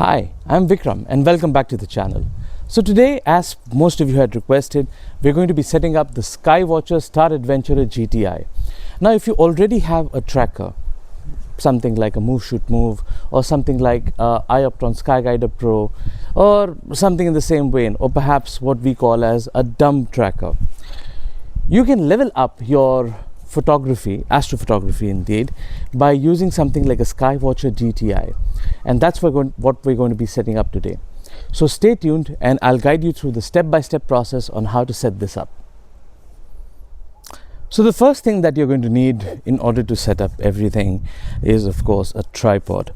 Hi, I'm Vikram and welcome back to the channel. So today, as most of you had requested, we're going to be setting up the Skywatcher Star Adventurer Gti. Now if you already have a tracker, something like a Move Shoot Move or something like iOptron Skyguider Pro or something in the same vein, or perhaps what we call as a dumb tracker, you can level up your photography, astrophotography indeed, by using something like a Skywatcher Gti, and that's what we're going to be setting up today. So stay tuned and I'll guide you through the step-by-step process on how to set this up. So the first thing that you're going to need in order to set up everything is, of course, a tripod.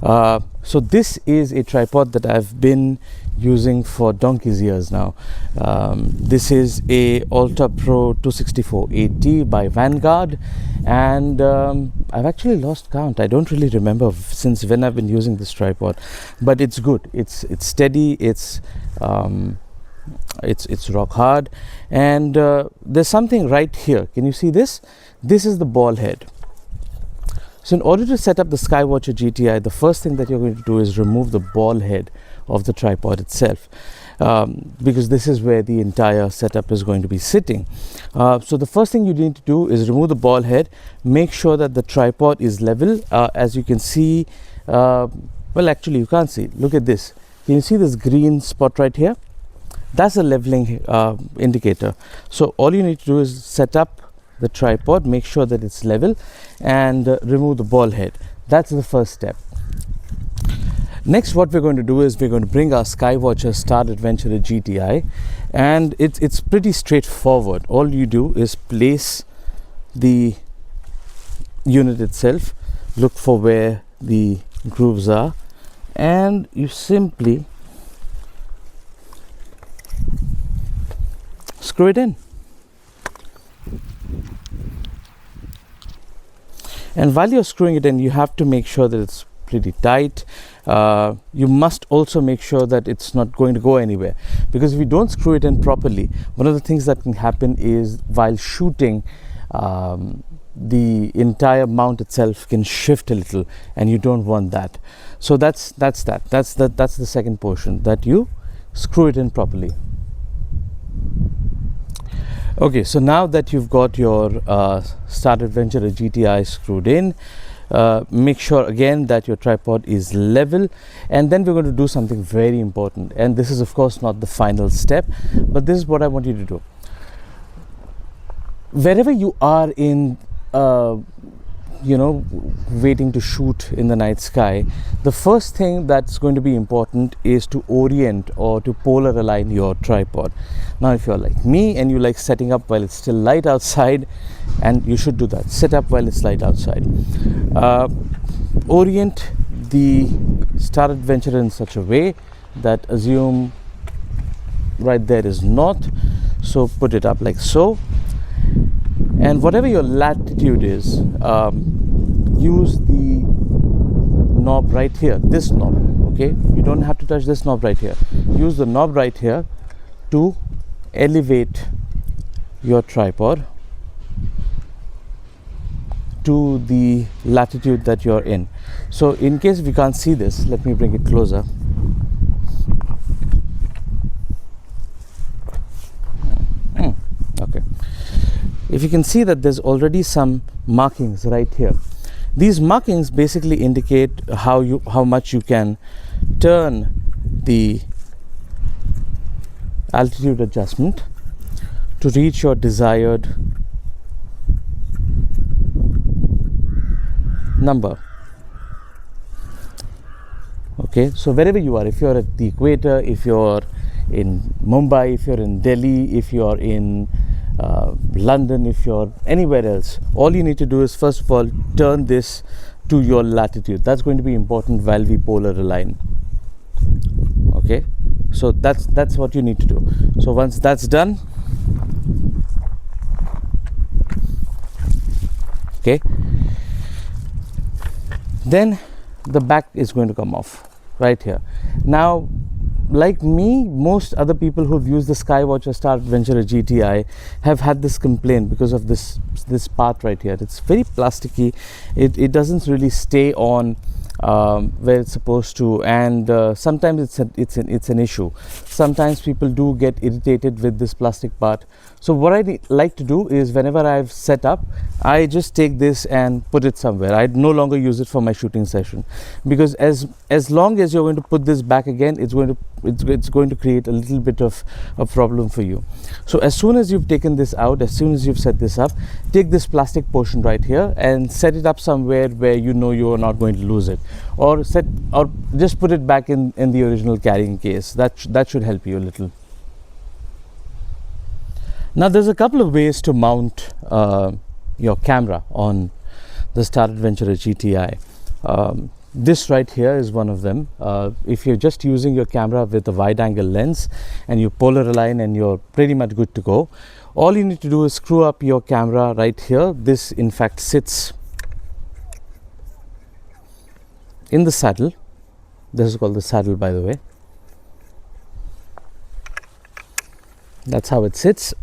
So this is a tripod that I've been using for donkey's years now. This is a Ultra Pro 264 AT by Vanguard, and I've actually lost count. I don't really remember since when I've been using this tripod, but it's good. It's steady. It's rock hard, and there's something right here. Can you see this? This is the ball head. So in order to set up the Skywatcher Gti, the first thing that you're going to do is remove the ball head of the tripod itself, because this is where the entire setup is going to be sitting. So the first thing you need to do is remove the ball head. Make sure that the tripod is level. As you can see, well, actually you can't see. Look at this. Can you see this green spot right here? That's a leveling indicator. So all you need to do is set up the tripod, make sure that it's level, and remove the ball head. That's the first step. Next, what we're going to do is we're going to bring our Skywatcher Star Adventurer Gti, and it's pretty straightforward. All you do is place the unit itself, look for where the grooves are, and you simply screw it in. And while you're screwing it in, you have to make sure that it's pretty tight. You must also make sure that it's not going to go anywhere, because if you don't screw it in properly, one of the things that can happen is while shooting, the entire mount itself can shift a little, and you don't want that. So that's the second portion, that you screw it in properly. Okay, so now that you've got your Star Adventurer Gti screwed in, make sure again that your tripod is level, and then we're going to do something very important, and this is of course not the final step, but this is what I want you to do. Wherever you are in waiting to shoot in the night sky, the first thing that's going to be important is to orient or to polar align your tripod. Now if you're like me and you like setting up while it's still light outside, and you should do that, set up while it's light outside, orient the Star Adventurer in such a way that, assume right there is north, so put it up like so, and whatever your latitude is, use the knob right here, this knob. Okay, you don't have to touch this knob right here. Use the knob right here to elevate your tripod to the latitude that you're in. So in case we can't see this, let me bring it closer. Okay, if you can see that there's already some markings right here. These markings basically indicate how much you can turn the altitude adjustment to reach your desired number. Okay, so wherever you are, if you're at the equator, if you're in Mumbai, if you're in Delhi, if you're in London, if you're anywhere else, all you need to do is first of all turn this to your latitude. That's going to be important while we polar align. Okay, so that's what you need to do. So once that's done, okay, then the back is going to come off right here. Now, like me, most other people who've used the Skywatcher Star Adventurer Gti have had this complaint because of this part right here. It's very plasticky. It doesn't really stay on where it's supposed to, and sometimes it's an issue. Sometimes people do get irritated with this plastic part. So what I like to do is, whenever I've set up, I just take this and put it somewhere. I no longer use it for my shooting session, because as long as you're going to put this back again, it's going to create a little bit of a problem for you. So as soon as you've taken this out, as soon as you've set this up, take this plastic portion right here and set it up somewhere where you know you are not going to lose it, or just put it back in the original carrying case. That should help you a little. Now there's a couple of ways to mount your camera on the Star Adventurer Gti. This right here is one of them. If you're just using your camera with a wide angle lens and you polar align and you're pretty much good to go, all you need to do is screw up your camera right here. This in fact sits in the saddle. This is called the saddle, by the way. That's how it sits.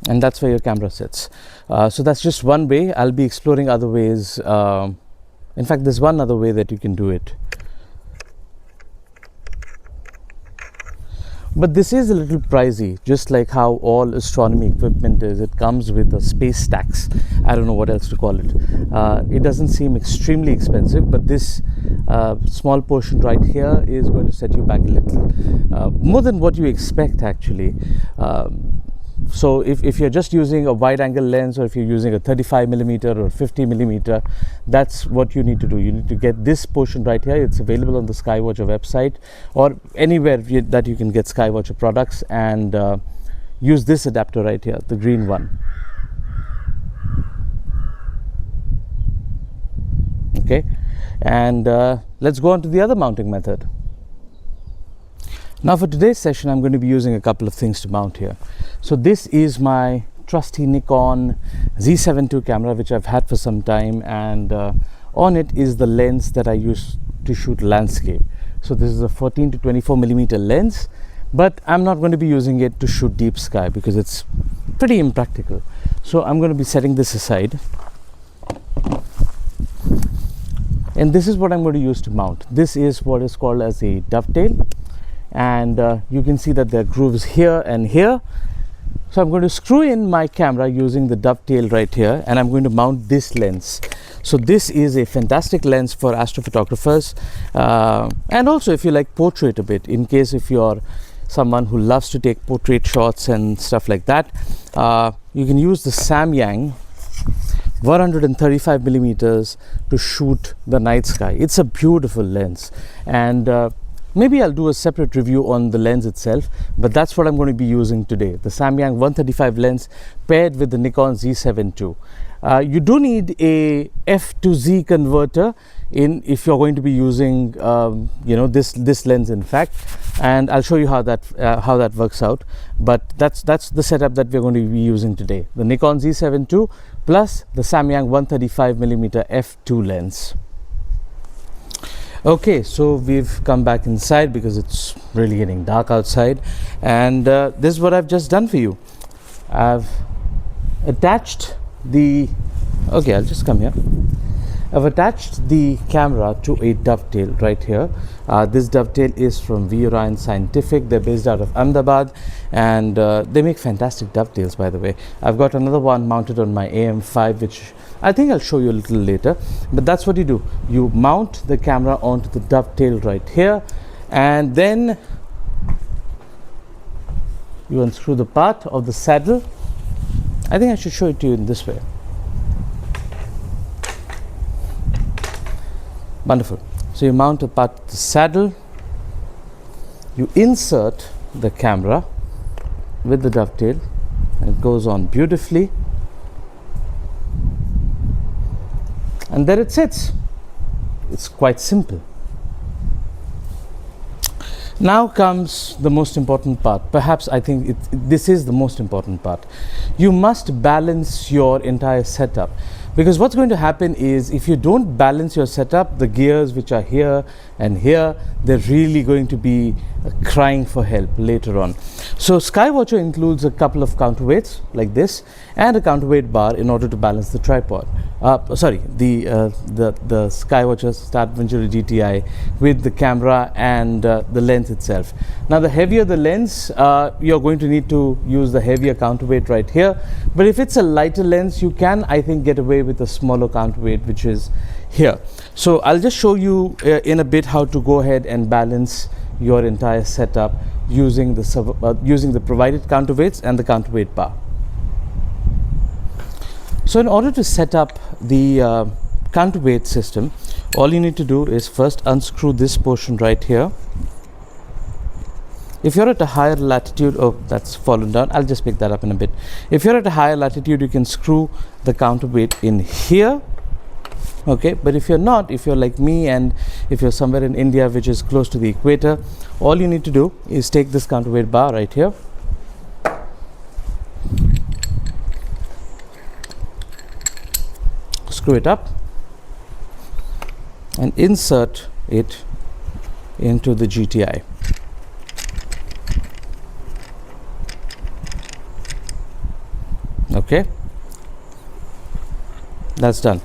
And that's where your camera sits. So that's just one way. I'll be exploring other ways. In fact, there's one other way that you can do it. But this is a little pricey, just like how all astronomy equipment is. It comes with a space tax. I don't know what else to call it. It doesn't seem extremely expensive, but this small portion right here is going to set you back a little, more than what you expect actually. So if you're just using a wide angle lens, or if you're using a 35mm or 50mm, that's what you need to do. You need to get this portion right here. It's available on the Skywatcher website or anywhere that you can get Skywatcher products, and use this adapter right here, the green one. Okay, and let's go on to the other mounting method. Now for today's session, I'm going to be using a couple of things to mount here. So this is my trusty Nikon Z7 II camera, which I've had for some time, and on it is the lens that I use to shoot landscape. So this is a 14 to 24mm lens, but I'm not going to be using it to shoot deep sky because it's pretty impractical. So I'm going to be setting this aside. And this is what I'm going to use to mount. This is what is called as a dovetail. And you can see that there are grooves here and here. So I'm going to screw in my camera using the dovetail right here, and I'm going to mount this lens. So this is a fantastic lens for astrophotographers, and also if you like portrait a bit, in case if you're someone who loves to take portrait shots and stuff like that, you can use the Samyang 135mm to shoot the night sky. It's a beautiful lens, and maybe I'll do a separate review on the lens itself, but that's what I'm going to be using today. The Samyang 135 lens paired with the Nikon Z7 II. You do need a F to Z converter if you're going to be using this lens in fact, and I'll show you how that works out. But that's the setup that we're going to be using today. The Nikon Z7 II plus the Samyang 135mm f2 lens. Okay, so we've come back inside because it's really getting dark outside, and this is what I've just done for you. I've attached the I'll just come here. I've attached the camera to a dovetail right here. This dovetail is from V Orion Scientific. They're based out of Ahmedabad, and they make fantastic dovetails, by the way. I've got another one mounted on my AM5, which I think I'll show you a little later. But that's what you do. You mount the camera onto the dovetail right here, and then you unscrew the part of the saddle. I think I should show it to you in this way. Wonderful. So you mount a part of the saddle, you insert the camera with the dovetail, and it goes on beautifully, and there it sits. It's quite simple. Now comes the most important part. Perhaps I think this is the most important part. You must balance your entire setup, Because what's going to happen is, if you don't balance your setup, the gears which are here and here, they're really going to be crying for help later on. So Skywatcher includes a couple of counterweights like this and a counterweight bar in order to balance the tripod. The Skywatcher Star Adventurer Gti with the camera and the lens itself. Now the heavier the lens, you're going to need to use the heavier counterweight right here, but if it's a lighter lens, you can, I think, get away with a smaller counterweight, which is here. So I'll just show you in a bit how to go ahead and balance your entire setup using the provided counterweights and the counterweight bar. So in order to set up the counterweight system, all you need to do is first unscrew this portion right here. If you're at a higher latitude, oh, that's fallen down, I'll just pick that up in a bit. If you're at a higher latitude, you can screw the counterweight in here. Okay, but if you're not, if you're like me and if you're somewhere in India which is close to the equator, all you need to do is take this counterweight bar right here, screw it up and insert it into the GTI. Okay, that's done.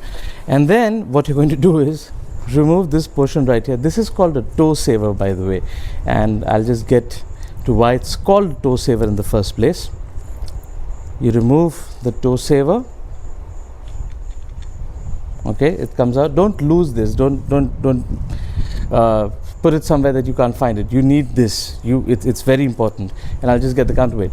And then what you're going to do is remove this portion right here. This is called a toe saver, by the way, and I'll just get to why it's called toe saver in the first place. You remove the toe saver. Okay, it comes out. Don't lose this. Don't put it somewhere that you can't find it. You need this. It's very important. And I'll just get the counterweight.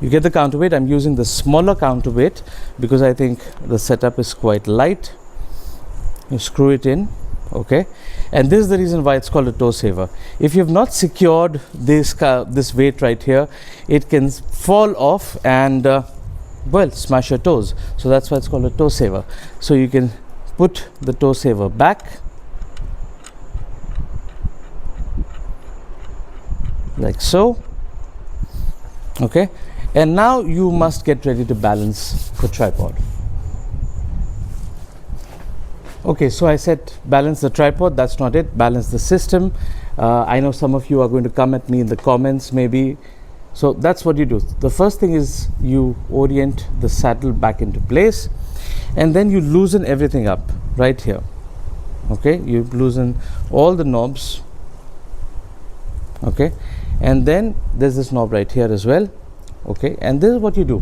You get the counterweight. I'm using the smaller counterweight because I think the setup is quite light. You screw it in, okay, and this is the reason why it's called a toe saver. If you have not secured this weight right here, it can fall off and well, smash your toes. So that's why it's called a toe saver. So you can put the toe saver back like so, okay. And now you must get ready to balance the tripod. Okay, so I said balance the tripod. That's not it. Balance the system. I know some of you are going to come at me in the comments maybe. So that's what you do. The first thing is you orient the saddle back into place, and then you loosen everything up right here. Okay, you loosen all the knobs. Okay, and then there's this knob right here as well. Okay, and this is what you do.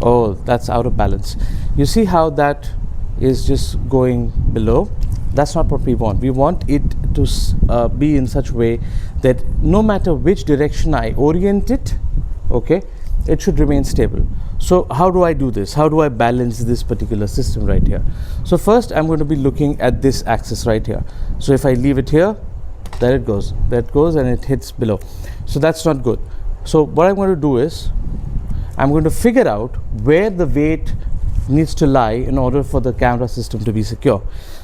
Oh, that's out of balance. You see how that is just going below? That's not what we want. We want it to be in such a way that no matter which direction I orient it, okay, it should remain stable. So how do I do this? How do I balance this particular system right here? So first I'm going to be looking at this axis right here. So if I leave it here, there it goes, and it hits below. So that's not good. So what I'm going to do is I'm going to figure out where the weight needs to lie in order for the camera system to be secure.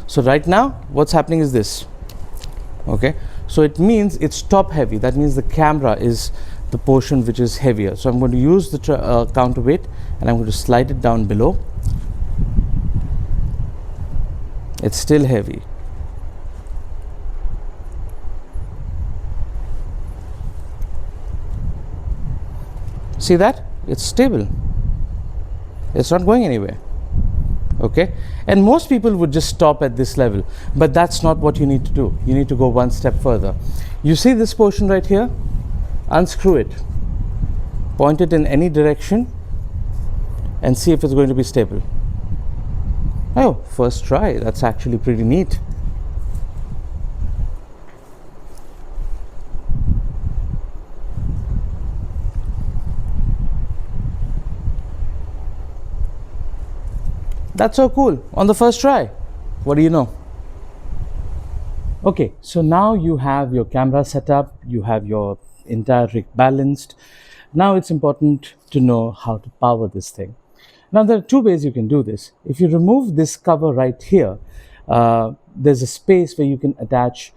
So right now what's happening is this. Okay, so it means it's top heavy. That means the camera is the portion which is heavier. So I'm going to use the counterweight and I'm going to slide it down below. It's still heavy. See that? It's stable. It's not going anywhere. Okay, and most people would just stop at this level, but that's not what you need to do. You need to go one step further. You see this portion right here? Unscrew it, point it in any direction and see if it's going to be stable. Oh, first try. That's actually pretty neat. That's so cool on the first try. What do you know? Okay, so now you have your camera set up, you have your entire rig balanced. Now it's important to know how to power this thing. Now there are two ways you can do this. If you remove this cover right here, there's a space where you can attach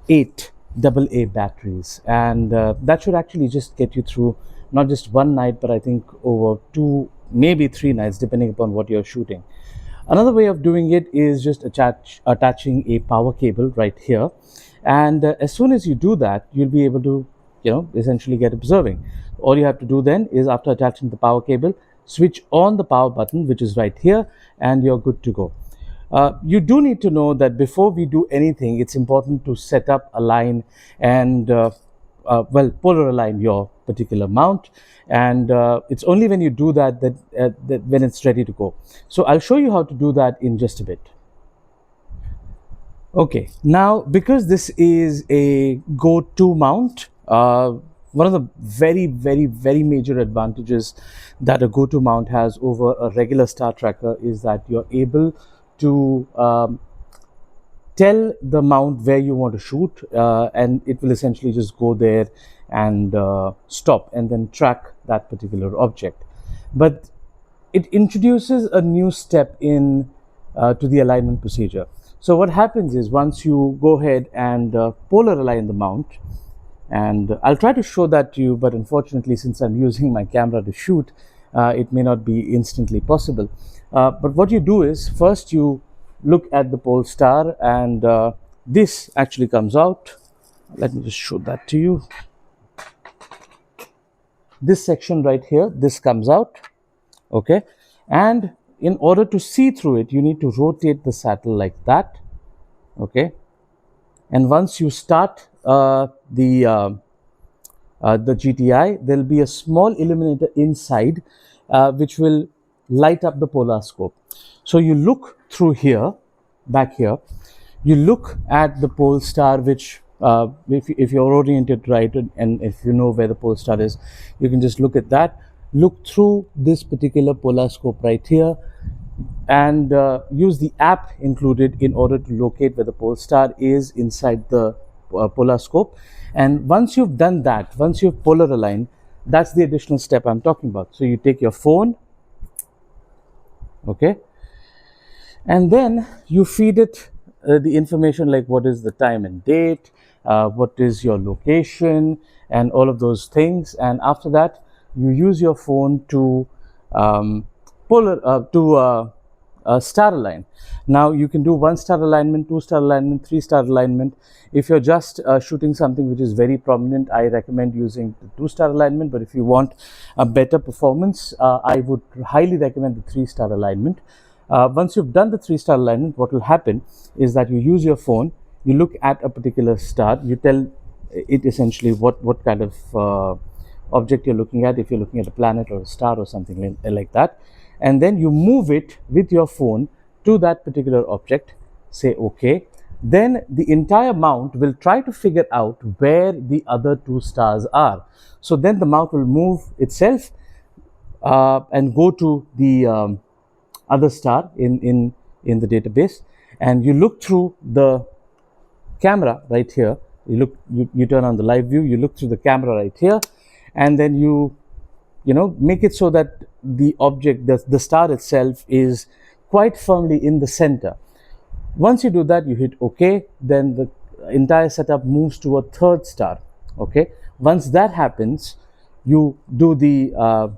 8 AA batteries, and that should actually just get you through not just one night, but I think over 2, maybe 3 nights, depending upon what you're shooting. Another way of doing it is just attaching a power cable right here, and as soon as you do that, you'll be able to, essentially get observing. All you have to do then is, after attaching the power cable, switch on the power button, which is right here, and you're good to go. You do need to know that before we do anything, it's important to set up, align, and polar align your particular mount. And it's only when you do that that when it's ready to go. So I'll show you how to do that in just a bit. Okay, now because this is a go-to mount, one of the very, very, very major advantages that a go-to mount has over a regular star tracker is that you're able to tell the mount where you want to shoot, and it will essentially just go there and stop and then track that particular object. But it introduces a new step in to the alignment procedure. So what happens is, once you go ahead and polar align the mount, and I'll try to show that to you, but unfortunately, since I'm using my camera to shoot, it may not be instantly possible. But what you do is, first you look at the pole star, and this actually comes out. Let me just show that to you. This section right here, this comes out, okay? And in order to see through it, you need to rotate the saddle like that, okay? And once you start the GTI, there'll be a small illuminator inside which will light up the polar scope. So you look through here, back here, you look at the pole star, which if you're oriented right, and if you know where the pole star is, you can just look at that. Look through this particular polar scope right here, and use the app included in order to locate where the pole star is inside the polar scope. And once you've done that, once you've polar aligned, that's the additional step I'm talking about. So you take your phone, okay, and then you feed it the information like what is the time and date, what is your location, and all of those things. And after that, you use your phone to star align. Now you can do 1-star alignment, 2-star alignment, 3-star alignment. If you're just shooting something which is very prominent, I recommend using the 2-star alignment. But if you want a better performance, I would highly recommend the 3-star alignment. Once you've done the 3-star alignment, what will happen is that you use your phone, you look at a particular star, you tell it essentially what kind of object you're looking at, if you're looking at a planet or a star or something like that, and then you move it with your phone to that particular object, say okay. Then the entire mount will try to figure out where the other 2 stars are. So then the mount will move itself and go to the other star in the database, and you look through the camera right here. You turn on the live view, you look through the camera right here, and then you make it so that the object, the star itself, is quite firmly in the center. Once you do that, you hit OK, then the entire setup moves to a 3rd star, okay? Once that happens, you do the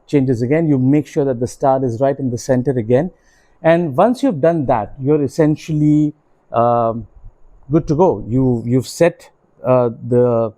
changes again, you make sure that the star is right in the center again, and once you've done that, you're essentially good to go. You've set the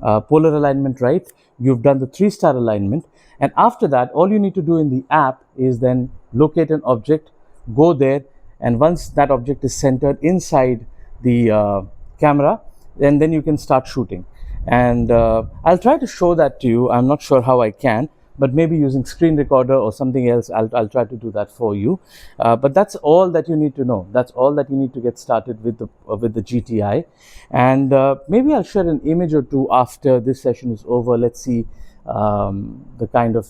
polar alignment right, you've done the 3-star alignment, and after that, all you need to do in the app is then locate an object, go there, and once that object is centered inside the camera, then you can start shooting. And I'll try to show that to you. I'm not sure how I can, but maybe using screen recorder or something else, I'll try to do that for you. But that's all that you need to know. That's all that you need to get started with the GTI. And maybe I'll share an image or two after this session is over. Let's see the kind of